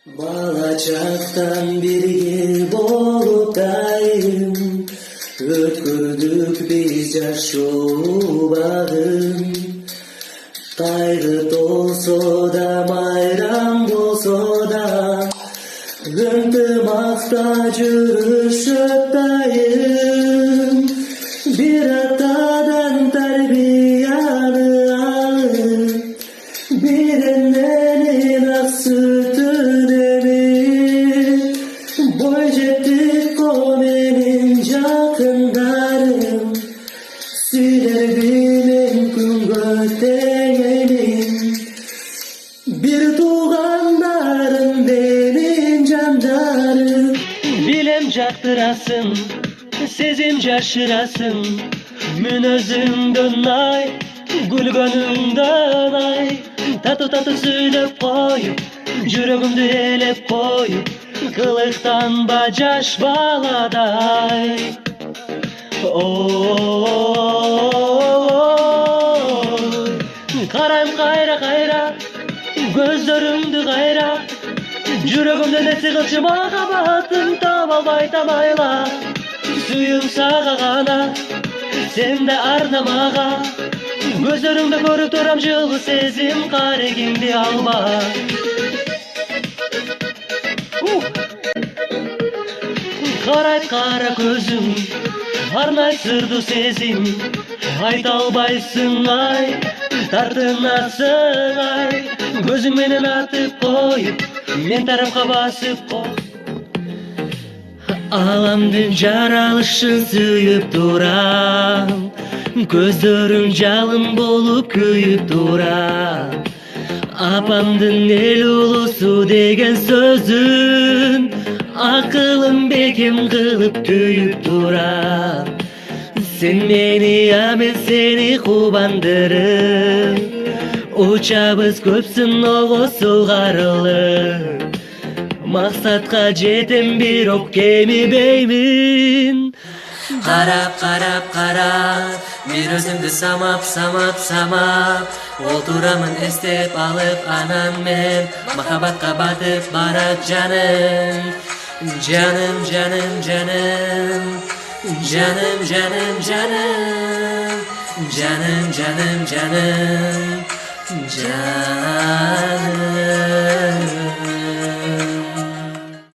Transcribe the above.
Bala çaktan birge bolup dayım, ötkürdük biz yaşlı bağım. Kaygı dolsa da mayram bolsa da, ıntımaqta жүрüşüp dayım. Bir atadan tarbiyani alıp, bir ennenin ak sütünü emip, boy jettik o menin jakındarım. Siler bilen күнгө теңеймин, bir tuğanlarım benim candarım. Bilem jaktırasın, sezim jaşırasın, münözüңдөн ay, gülgönüңдөн ay. Тату тату сүйлөп коюп, жүрөгүмдү элеп коюп, кылыктанба жаш баладай. Карайм кайра кайра, көздөрүңдү кайра, жүрөгүмдө нерсе кылчу махаббатым таба албай тамайла. Сүйүм сага гана, сен да арна мага, көздөрүңдө көрүп турам жылы сезим карегимди алба. Карайт кара көзүң, арнайт сырдуу сезим, айта албайсың ай, тартынасың ай. Көзүң менен атып коюп, мен тарапка басып кой. Аламдын жаралышын сүйүп турам, көздөрүң жалын болуп күйүп турам. Апамдын эл улусу деген сөзүн акылым бекем кылып түйүп турам. Сен мени, мен сени кубандырып, учабыз көпсүн ого сугарылып. Максатка жетем бирок кемибеймин. Карап карап карап, бир өзүмдү самап самап самап, отурамын эстеп алып анан мен махаббатка батып барат жаным. Жаным жаным жаным, жаным жаным жаным, жаным жаным жаным, жаным.